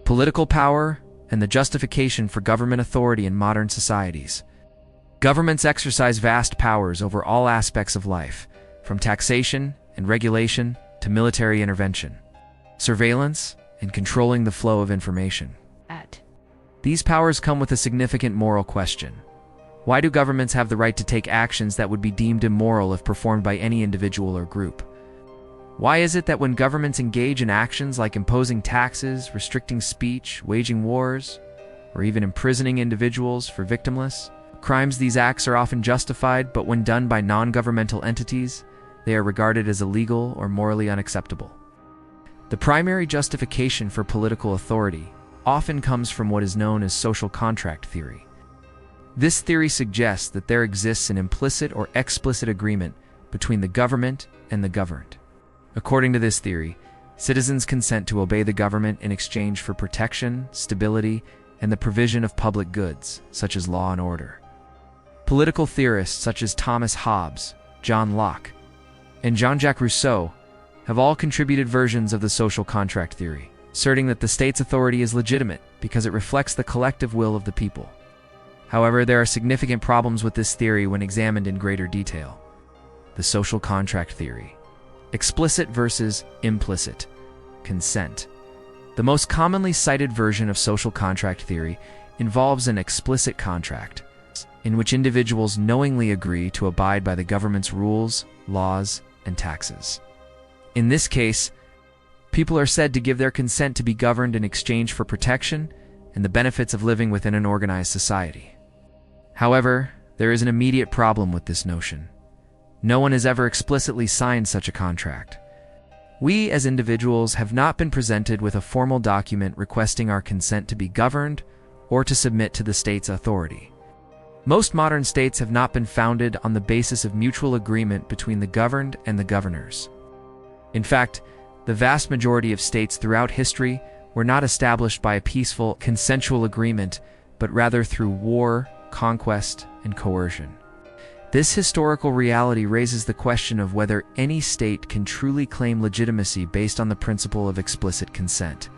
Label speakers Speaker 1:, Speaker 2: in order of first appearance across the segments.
Speaker 1: Political power and the justification for government authority in modern societies. Governments exercise vast powers over all aspects of life, from taxation and regulation to military intervention, surveillance, and controlling the flow of information. These powers come with a significant moral question. Why do governments have the right to take actions that would be deemed immoral if performed by any individual or group? Why is it that when governments engage in actions like imposing taxes, restricting speech, waging wars, or even imprisoning individuals for victimless crimes, these acts are often justified, but when done by non-governmental entities, they are regarded as illegal or morally unacceptable? The primary justification for political authority often comes from what is known as social contract theory. This theory suggests that there exists an implicit or explicit agreement between the government and the governed. According to this theory, citizens consent to obey the government in exchange for protection, stability, and the provision of public goods, such as law and order. Political theorists such as Thomas Hobbes, John Locke, and Jean-Jacques Rousseau have all contributed versions of the social contract theory, asserting that the state's authority is legitimate because it reflects the collective will of the people. However, there are significant problems with this theory when examined in greater detail. The social contract theory. Explicit versus implicit consent. The most commonly cited version of social contract theory involves an explicit contract, in which individuals knowingly agree to abide by the government's rules, laws, and taxes. In this case, people are said to give their consent to be governed in exchange for protection and the benefits of living within an organized society. However, there is an immediate problem with this notion. No one has ever explicitly signed such a contract. We, as individuals, have not been presented with a formal document requesting our consent to be governed or to submit to the state's authority. Most modern states have not been founded on the basis of mutual agreement between the governed and the governors. In fact, the vast majority of states throughout history were not established by a peaceful, consensual agreement, but rather through war, conquest, and coercion. This historical reality raises the question of whether any state can truly claim legitimacy based on the principle of explicit consent.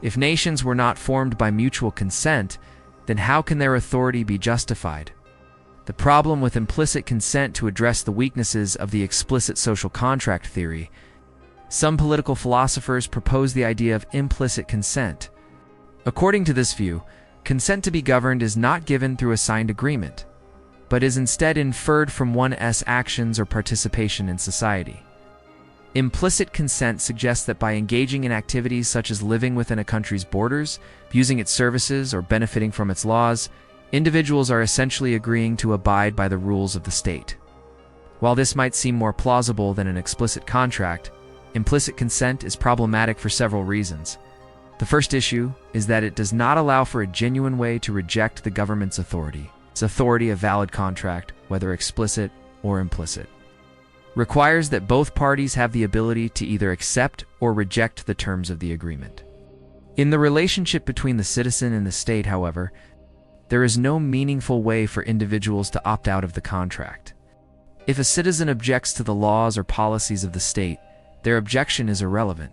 Speaker 1: If nations were not formed by mutual consent, then how can their authority be justified? The problem with implicit consent to address the weaknesses of the explicit social contract theory. Some political philosophers propose the idea of implicit consent. According to this view, consent to be governed is not given through a signed agreement, but is instead inferred from one's actions or participation in society. Implicit consent suggests that by engaging in activities such as living within a country's borders, using its services, or benefiting from its laws, individuals are essentially agreeing to abide by the rules of the state. While this might seem more plausible than an explicit contract, implicit consent is problematic for several reasons. The first issue is that it does not allow for a genuine way to reject the government's authority. Its authority, a valid contract, whether explicit or implicit, requires that both parties have the ability to either accept or reject the terms of the agreement. In the relationship between the citizen and the state, however, there is no meaningful way for individuals to opt out of the contract. If a citizen objects to the laws or policies of the state, their objection is irrelevant.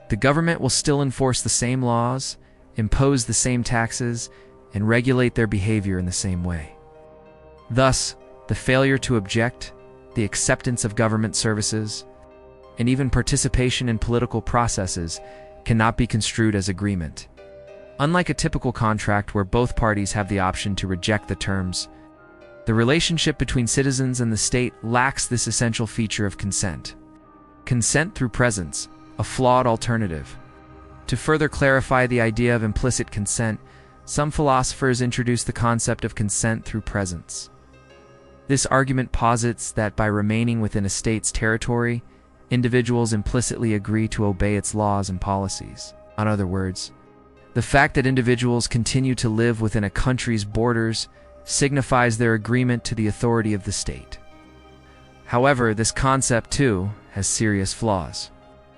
Speaker 1: The government will still enforce the same laws, impose the same taxes, and regulate their behavior in the same way. Thus, the failure to object, the acceptance of government services, and even participation in political processes cannot be construed as agreement. Unlike a typical contract where both parties have the option to reject the terms, the relationship between citizens and the state lacks this essential feature of consent. Consent through presence, a flawed alternative. To further clarify the idea of implicit consent, some philosophers introduce the concept of consent through presence. This argument posits that by remaining within a state's territory, individuals implicitly agree to obey its laws and policies. In other words, the fact that individuals continue to live within a country's borders signifies their agreement to the authority of the state. However, this concept, too, has serious flaws.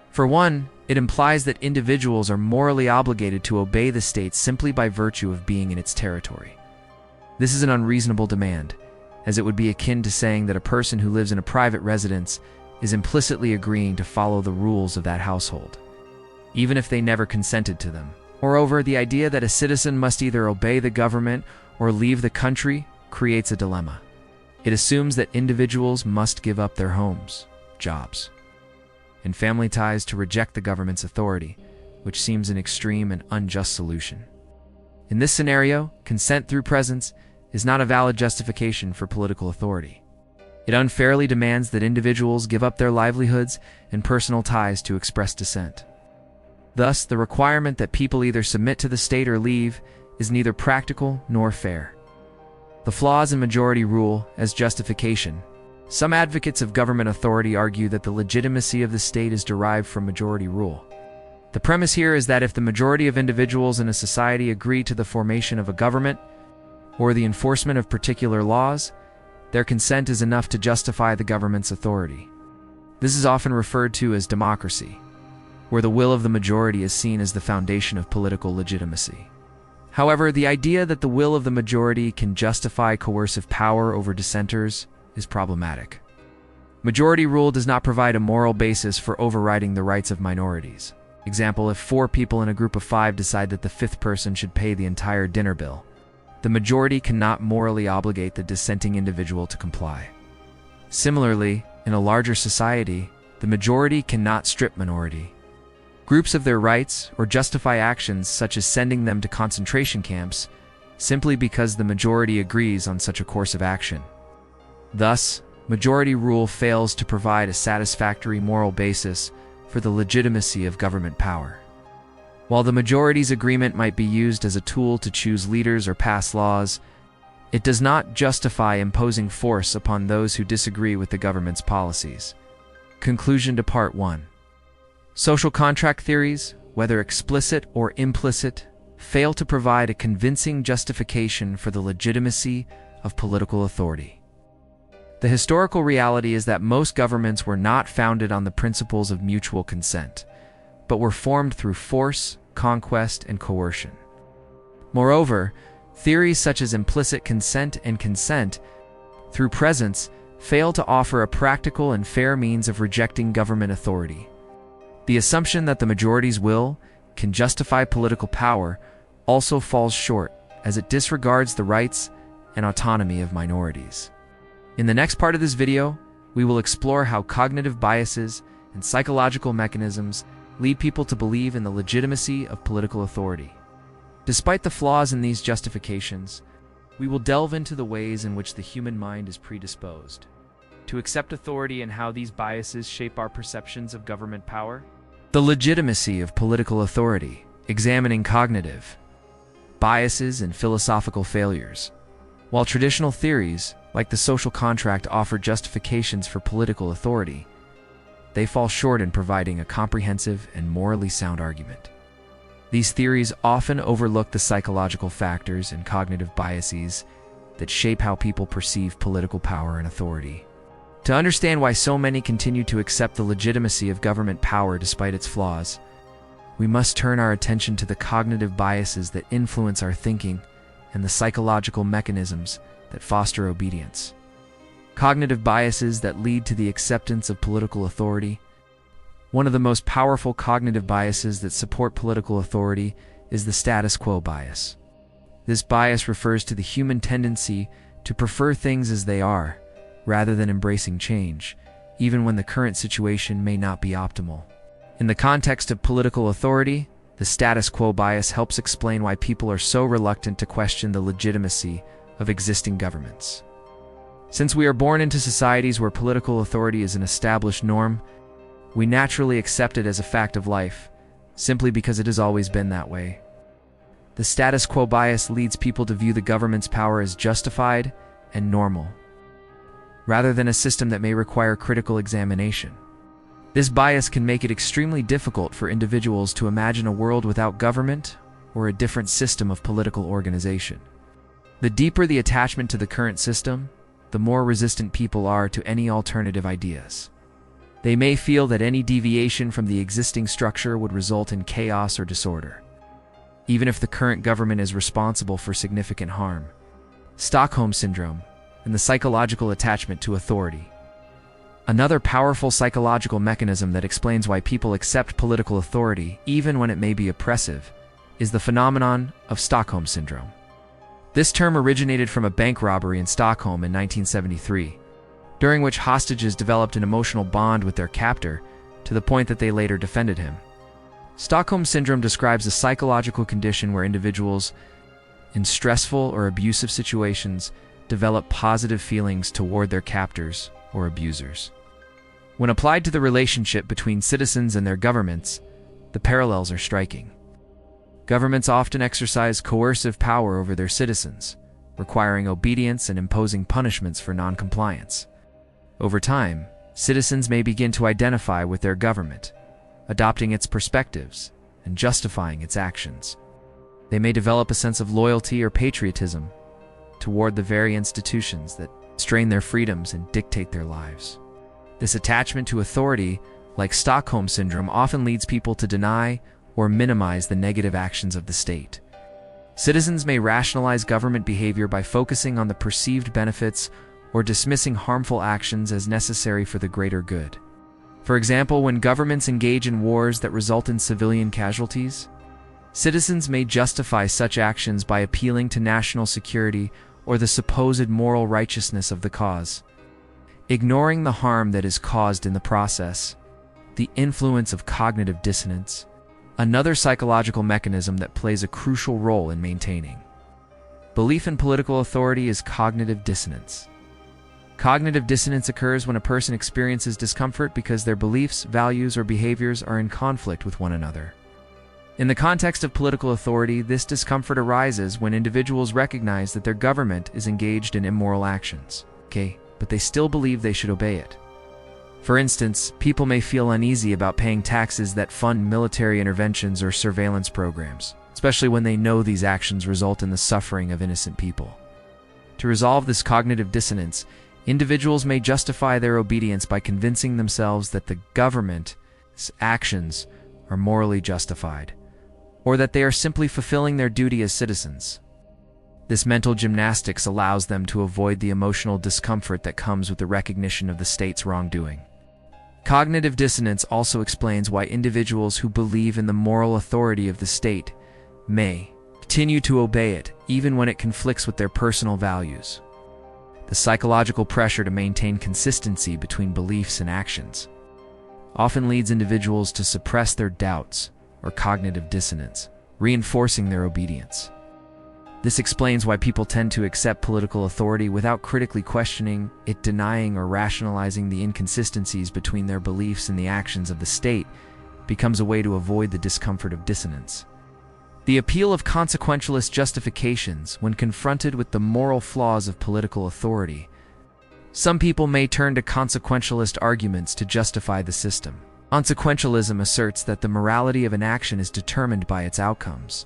Speaker 1: For one, it implies that individuals are morally obligated to obey the state simply by virtue of being in its territory. This is an unreasonable demand, as it would be akin to saying that a person who lives in a private residence is implicitly agreeing to follow the rules of that household. even if they never consented to them. Moreover, the idea that a citizen must either obey the government or leave the country creates a dilemma. It assumes that individuals must give up their homes, jobs, and family ties to reject the government's authority, which seems an extreme and unjust solution. In this scenario, consent through presence is not a valid justification for political authority. It unfairly demands that individuals give up their livelihoods and personal ties to express dissent. Thus, the requirement that people either submit to the state or leave is neither practical nor fair. The flaws in majority rule as justification. Some advocates of government authority argue that the legitimacy of the state is derived from majority rule. The premise here is that if the majority of individuals in a society agree to the formation of a government or the enforcement of particular laws, their consent is enough to justify the government's authority. This is often referred to as democracy, where the will of the majority is seen as the foundation of political legitimacy. However, the idea that the will of the majority can justify coercive power over dissenters is problematic. Majority rule does not provide a moral basis for overriding the rights of minorities. Example, if 4 people in a group of 5 decide that the 5th person should pay the entire dinner bill, the majority cannot morally obligate the dissenting individual to comply. Similarly, in a larger society, the majority cannot strip minority groups of their rights or justify actions such as sending them to concentration camps simply because the majority agrees on such a course of action. Thus, majority rule fails to provide a satisfactory moral basis for the legitimacy of government power. While the majority's agreement might be used as a tool to choose leaders or pass laws, it does not justify imposing force upon those who disagree with the government's policies. Conclusion to Part 1. Social contract theories, whether explicit or implicit, fail to provide a convincing justification for the legitimacy of political authority. The historical reality is that most governments were not founded on the principles of mutual consent, but were formed through force, conquest, and coercion. Moreover, theories such as implicit consent and consent through presence fail to offer a practical and fair means of rejecting government authority. The assumption that the majority's will can justify political power also falls short, as it disregards the rights and autonomy of minorities. In the next part of this video, we will explore how cognitive biases and psychological mechanisms lead people to believe in the legitimacy of political authority. Despite the flaws in these justifications, we will delve into the ways in which the human mind is predisposed to accept authority and how these biases shape our perceptions of government power. The legitimacy of political authority, examining cognitive biases and philosophical failures. While traditional theories, like the social contract, offer justifications for political authority, they fall short in providing a comprehensive and morally sound argument. These theories often overlook the psychological factors and cognitive biases that shape how people perceive political power and authority. To understand why so many continue to accept the legitimacy of government power despite its flaws, we must turn our attention to the cognitive biases that influence our thinking and the psychological mechanisms that foster obedience. Cognitive biases that lead to the acceptance of political authority. One of the most powerful cognitive biases that support political authority is the status quo bias. This bias refers to the human tendency to prefer things as they are, rather than embracing change, even when the current situation may not be optimal. In the context of political authority, the status quo bias helps explain why people are so reluctant to question the legitimacy of existing governments. Since we are born into societies where political authority is an established norm, we naturally accept it as a fact of life, simply because it has always been that way. The status quo bias leads people to view the government's power as justified and normal, rather than a system that may require critical examination. This bias can make it extremely difficult for individuals to imagine a world without government or a different system of political organization. The deeper the attachment to the current system, the more resistant people are to any alternative ideas. They may feel that any deviation from the existing structure would result in chaos or disorder, even if the current government is responsible for significant harm. Stockholm Syndrome and the psychological attachment to authority. Another powerful psychological mechanism that explains why people accept political authority, even when it may be oppressive, is the phenomenon of Stockholm Syndrome. This term originated from a bank robbery in Stockholm in 1973, during which hostages developed an emotional bond with their captor to the point that they later defended him. Stockholm Syndrome describes a psychological condition where individuals in stressful or abusive situations develop positive feelings toward their captors or abusers. When applied to the relationship between citizens and their governments, the parallels are striking. Governments often exercise coercive power over their citizens, requiring obedience and imposing punishments for non-compliance. Over time, citizens may begin to identify with their government, adopting its perspectives and justifying its actions. They may develop a sense of loyalty or patriotism toward the very institutions that strain their freedoms and dictate their lives. This attachment to authority, like Stockholm Syndrome, often leads people to deny or minimize the negative actions of the state. Citizens may rationalize government behavior by focusing on the perceived benefits or dismissing harmful actions as necessary for the greater good. For example, when governments engage in wars that result in civilian casualties, citizens may justify such actions by appealing to national security or the supposed moral righteousness of the cause, ignoring the harm that is caused in the process. The influence of cognitive dissonance, another psychological mechanism that plays a crucial role in maintaining belief in political authority, is cognitive dissonance. Cognitive dissonance occurs when a person experiences discomfort because their beliefs, values, or behaviors are in conflict with one another. In the context of political authority, this discomfort arises when individuals recognize that their government is engaged in immoral actions, but they still believe they should obey it. For instance, people may feel uneasy about paying taxes that fund military interventions or surveillance programs, especially when they know these actions result in the suffering of innocent people. To resolve this cognitive dissonance, individuals may justify their obedience by convincing themselves that the government's actions are morally justified, or that they are simply fulfilling their duty as citizens. This mental gymnastics allows them to avoid the emotional discomfort that comes with the recognition of the state's wrongdoing. Cognitive dissonance also explains why individuals who believe in the moral authority of the state may continue to obey it, even when it conflicts with their personal values. The psychological pressure to maintain consistency between beliefs and actions often leads individuals to suppress their doubts or cognitive dissonance, reinforcing their obedience. This explains why people tend to accept political authority without critically questioning it, denying or rationalizing the inconsistencies between their beliefs and the actions of the state becomes a way to avoid the discomfort of dissonance. The appeal of consequentialist justifications when confronted with the moral flaws of political authority. Some people may turn to consequentialist arguments to justify the system. Consequentialism asserts that the morality of an action is determined by its outcomes.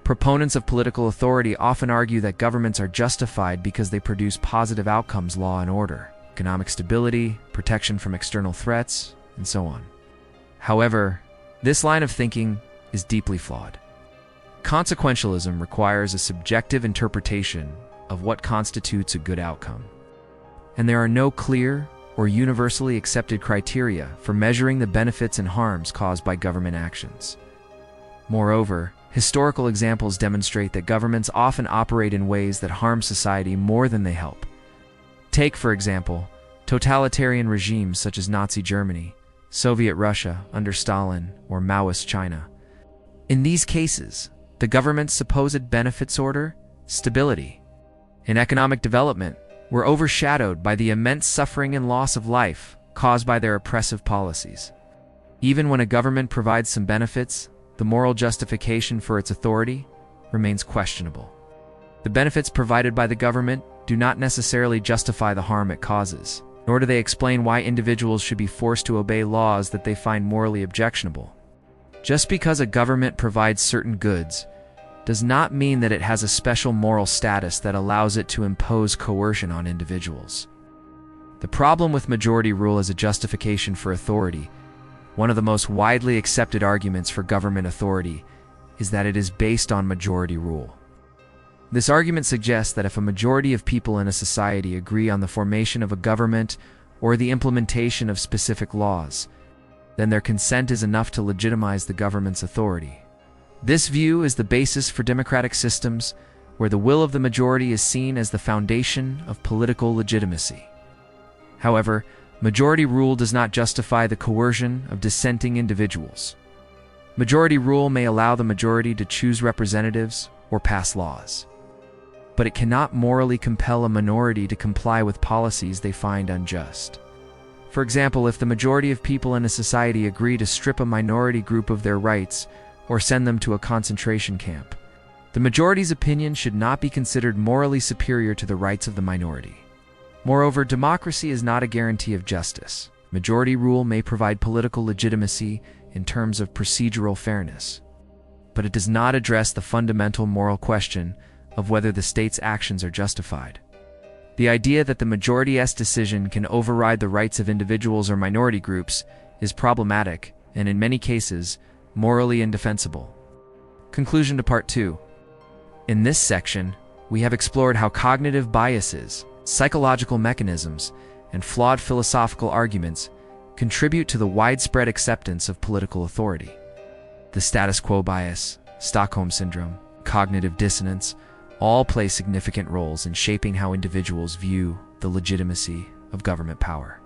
Speaker 1: Proponents of political authority often argue that governments are justified because they produce positive outcomes: law and order, economic stability, protection from external threats, and so on. However, this line of thinking is deeply flawed. Consequentialism requires a subjective interpretation of what constitutes a good outcome, and there are no clear or universally accepted criteria for measuring the benefits and harms caused by government actions. Moreover, historical examples demonstrate that governments often operate in ways that harm society more than they help. Take, for example, totalitarian regimes such as Nazi Germany, Soviet Russia under Stalin, or Maoist China. In these cases, the government's supposed benefits, order, stability, and economic development were overshadowed by the immense suffering and loss of life caused by their oppressive policies. Even when a government provides some benefits, the moral justification for its authority remains questionable. The benefits provided by the government do not necessarily justify the harm it causes, nor do they explain why individuals should be forced to obey laws that they find morally objectionable. Just because a government provides certain goods does not mean that it has a special moral status that allows it to impose coercion on individuals. The problem with majority rule as a justification for authority, one of the most widely accepted arguments for government authority, is that it is based on majority rule. This argument suggests that if a majority of people in a society agree on the formation of a government or the implementation of specific laws, then their consent is enough to legitimize the government's authority. This view is the basis for democratic systems where the will of the majority is seen as the foundation of political legitimacy. However, majority rule does not justify the coercion of dissenting individuals. Majority rule may allow the majority to choose representatives or pass laws, but it cannot morally compel a minority to comply with policies they find unjust. For example, if the majority of people in a society agree to strip a minority group of their rights or send them to a concentration camp, the majority's opinion should not be considered morally superior to the rights of the minority. Moreover, democracy is not a guarantee of justice. Majority rule may provide political legitimacy in terms of procedural fairness, but it does not address the fundamental moral question of whether the state's actions are justified. The idea that the majority's decision can override the rights of individuals or minority groups is problematic and, in many cases, morally indefensible. Conclusion to Part 2. In this section, we have explored how cognitive biases, psychological mechanisms, and flawed philosophical arguments contribute to the widespread acceptance of political authority. The status quo bias, Stockholm syndrome, cognitive dissonance all play significant roles in shaping how individuals view the legitimacy of government power.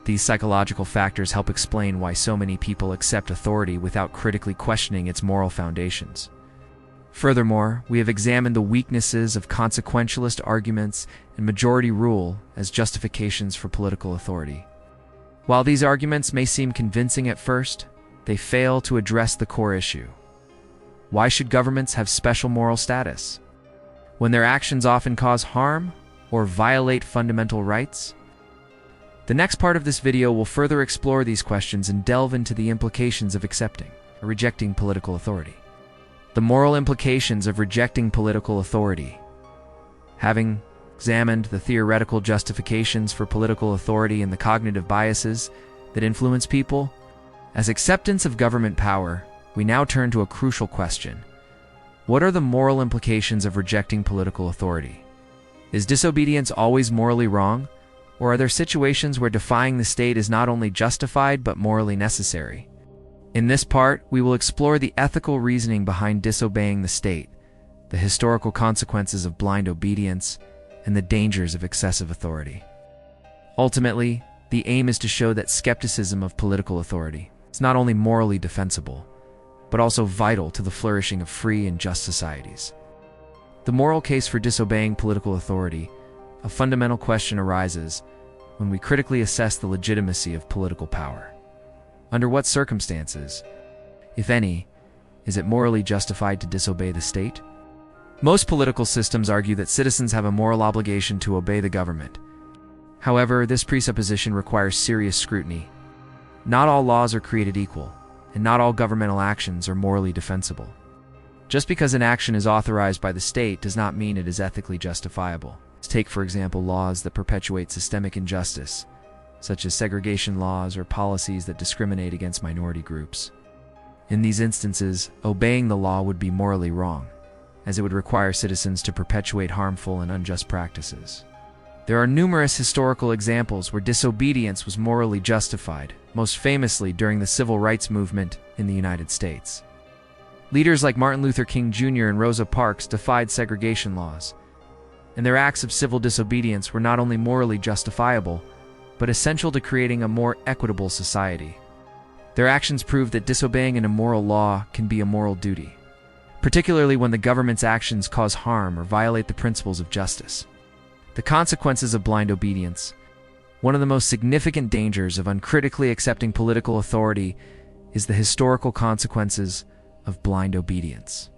Speaker 1: These psychological factors help explain why so many people accept authority without critically questioning its moral foundations. Furthermore, we have examined the weaknesses of consequentialist arguments and majority rule as justifications for political authority. While these arguments may seem convincing at first, they fail to address the core issue. Why should governments have special moral status when their actions often cause harm or violate fundamental rights? The next part of this video will further explore these questions and delve into the implications of accepting or rejecting political authority. The moral implications of rejecting political authority. Having examined the theoretical justifications for political authority and the cognitive biases that influence people, as acceptance of government power, we now turn to a crucial question. What are the moral implications of rejecting political authority? Is disobedience always morally wrong, or are there situations where defying the state is not only justified but morally necessary? In this part, we will explore the ethical reasoning behind disobeying the state, the historical consequences of blind obedience, and the dangers of excessive authority. Ultimately, the aim is to show that skepticism of political authority is not only morally defensible, but also vital to the flourishing of free and just societies. The moral case for disobeying political authority. A fundamental question arises when we critically assess the legitimacy of political power. Under what circumstances, if any, is it morally justified to disobey the state? Most political systems argue that citizens have a moral obligation to obey the government. However, this presupposition requires serious scrutiny. Not all laws are created equal, and not all governmental actions are morally defensible. Just because an action is authorized by the state does not mean it is ethically justifiable. Take, for example, laws that perpetuate systemic injustice, such as segregation laws or policies that discriminate against minority groups. In these instances, obeying the law would be morally wrong, as it would require citizens to perpetuate harmful and unjust practices. There are numerous historical examples where disobedience was morally justified, most famously during the civil rights movement in the United States. Leaders like Martin Luther King Jr. and Rosa Parks defied segregation laws, and their acts of civil disobedience were not only morally justifiable, but essential to creating a more equitable society. Their actions prove that disobeying an immoral law can be a moral duty, particularly when the government's actions cause harm or violate the principles of justice. The consequences of blind obedience. One of the most significant dangers of uncritically accepting political authority is the historical consequences of blind obedience.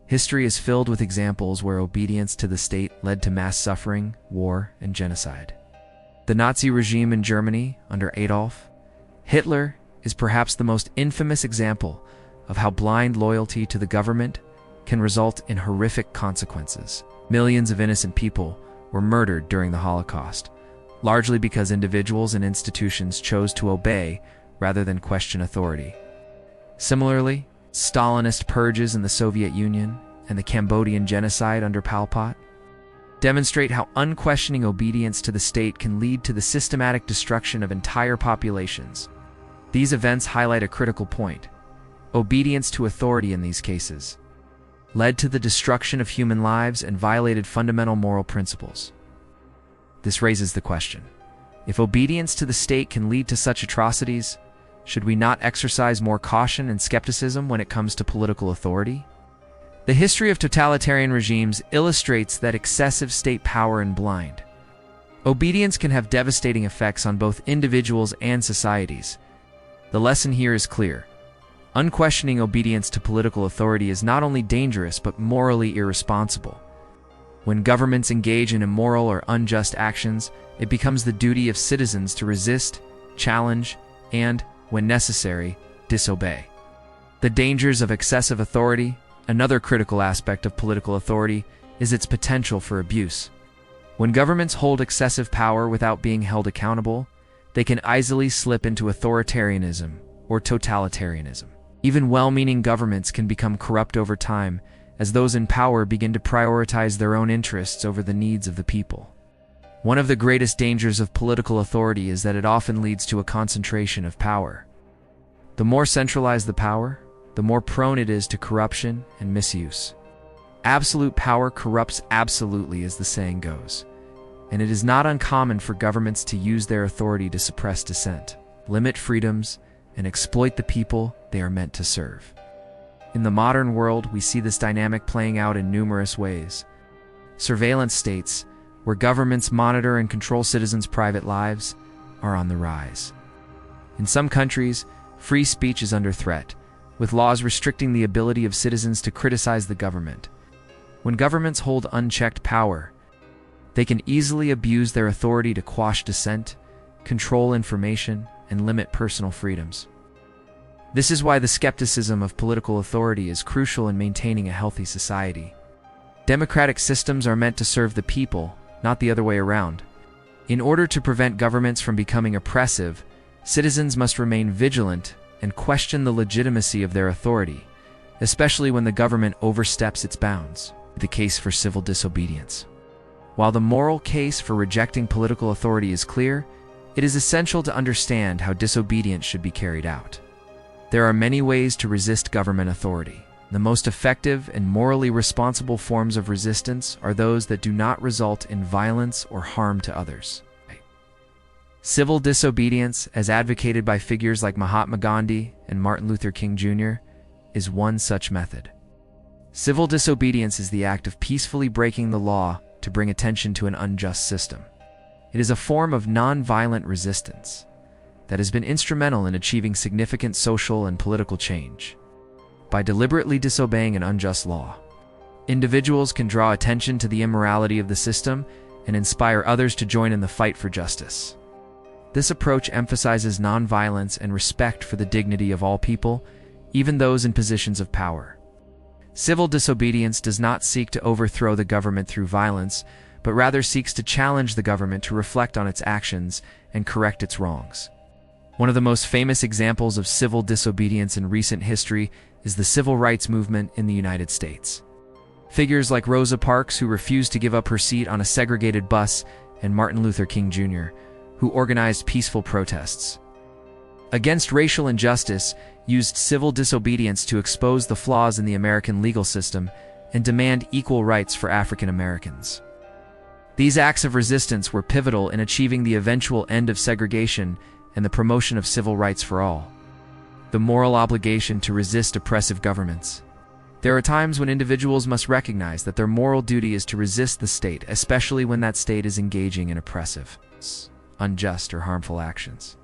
Speaker 1: History is filled with examples where obedience to the state led to mass suffering, war, and genocide. The Nazi regime in Germany under Adolf Hitler is perhaps the most infamous example of how blind loyalty to the government can result in horrific consequences. Millions of innocent people were murdered during the Holocaust, largely because individuals and institutions chose to obey rather than question authority. Similarly, Stalinist purges in the Soviet Union and the Cambodian genocide under Pol Pot demonstrate how unquestioning obedience to the state can lead to the systematic destruction of entire populations. These events highlight a critical point. Obedience to authority in these cases led to the destruction of human lives and violated fundamental moral principles. This raises the question: if obedience to the state can lead to such atrocities, should we not exercise more caution and skepticism when it comes to political authority? The history of totalitarian regimes illustrates that excessive state power and blind obedience can have devastating effects on both individuals and societies. The lesson here is clear. Unquestioning obedience to political authority is not only dangerous but morally irresponsible. When governments engage in immoral or unjust actions, it becomes the duty of citizens to resist, challenge, and, when necessary, disobey. The dangers of excessive authority. Another critical aspect of political authority is its potential for abuse. When governments hold excessive power without being held accountable, they can easily slip into authoritarianism or totalitarianism. Even well-meaning governments can become corrupt over time as those in power begin to prioritize their own interests over the needs of the people. One of the greatest dangers of political authority is that it often leads to a concentration of power. The more centralized the power, the more prone it is to corruption and misuse. Absolute power corrupts absolutely, as the saying goes, and it is not uncommon for governments to use their authority to suppress dissent, limit freedoms, and exploit the people they are meant to serve. In the modern world, we see this dynamic playing out in numerous ways. Surveillance states, where governments monitor and control citizens' private lives, are on the rise. In some countries, free speech is under threat, with laws restricting the ability of citizens to criticize the government. When governments hold unchecked power, they can easily abuse their authority to quash dissent, control information, and limit personal freedoms. This is why the skepticism of political authority is crucial in maintaining a healthy society. Democratic systems are meant to serve the people, not the other way around. In order to prevent governments from becoming oppressive, citizens must remain vigilant and question the legitimacy of their authority, especially when the government oversteps its bounds. The case for civil disobedience. While the moral case for rejecting political authority is clear, it is essential to understand how disobedience should be carried out. There are many ways to resist government authority. The most effective and morally responsible forms of resistance are those that do not result in violence or harm to others. Civil disobedience, as advocated by figures like Mahatma Gandhi and Martin Luther King Jr., is one such method. Civil disobedience is the act of peacefully breaking the law to bring attention to an unjust system. It is a form of non-violent resistance that has been instrumental in achieving significant social and political change. By deliberately disobeying an unjust law, individuals can draw attention to the immorality of the system and inspire others to join in the fight for justice. This approach emphasizes nonviolence and respect for the dignity of all people, even those in positions of power. Civil disobedience does not seek to overthrow the government through violence, but rather seeks to challenge the government to reflect on its actions and correct its wrongs. One of the most famous examples of civil disobedience in recent history is the civil rights movement in the United States. Figures like Rosa Parks, who refused to give up her seat on a segregated bus, and Martin Luther King Jr., who organized peaceful protests against racial injustice, used civil disobedience to expose the flaws in the American legal system and demand equal rights for African Americans. These acts of resistance were pivotal in achieving the eventual end of segregation and the promotion of civil rights for all. The moral obligation to resist oppressive governments. There are times when individuals must recognize that their moral duty is to resist the state, especially when that state is engaging in oppressive, unjust, or harmful actions.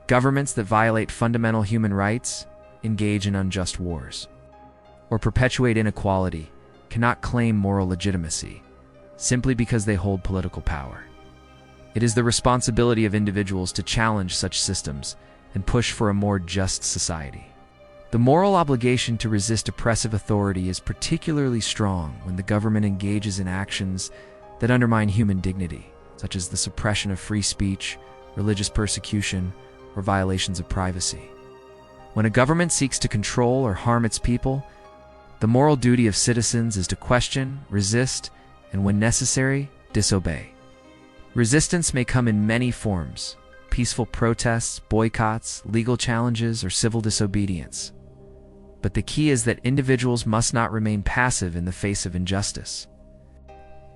Speaker 1: Governments that violate fundamental human rights, engage in unjust wars, or perpetuate inequality cannot claim moral legitimacy simply because they hold political power. It is the responsibility of individuals to challenge such systems and push for a more just society. The moral obligation to resist oppressive authority is particularly strong when the government engages in actions that undermine human dignity, such as the suppression of free speech, religious persecution, or violations of privacy. When a government seeks to control or harm its people, the moral duty of citizens is to question, resist, and when necessary, disobey. Resistance may come in many forms: peaceful protests, boycotts, legal challenges, or civil disobedience. But the key is that individuals must not remain passive in the face of injustice.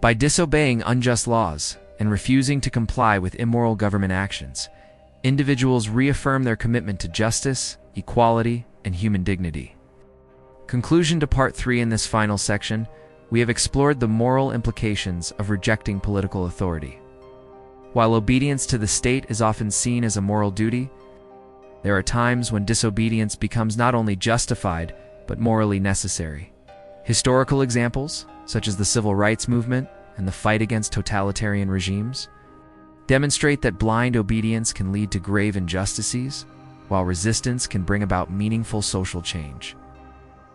Speaker 1: By disobeying unjust laws and refusing to comply with immoral government actions, individuals reaffirm their commitment to justice, equality, and human dignity. Conclusion to Part 3. In this final section, we have explored the moral implications of rejecting political authority. While obedience to the state is often seen as a moral duty, there are times when disobedience becomes not only justified, but morally necessary. Historical examples, such as the civil rights movement and the fight against totalitarian regimes, demonstrate that blind obedience can lead to grave injustices, while resistance can bring about meaningful social change.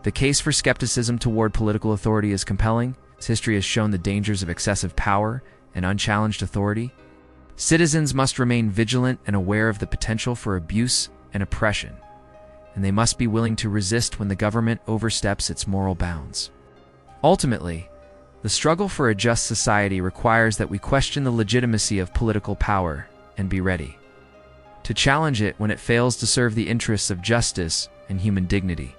Speaker 1: The case for skepticism toward political authority is compelling, as history has shown the dangers of excessive power and unchallenged authority. Citizens must remain vigilant and aware of the potential for abuse and oppression, and they must be willing to resist when the government oversteps its moral bounds. Ultimately, the struggle for a just society requires that we question the legitimacy of political power and be ready to challenge it when it fails to serve the interests of justice and human dignity.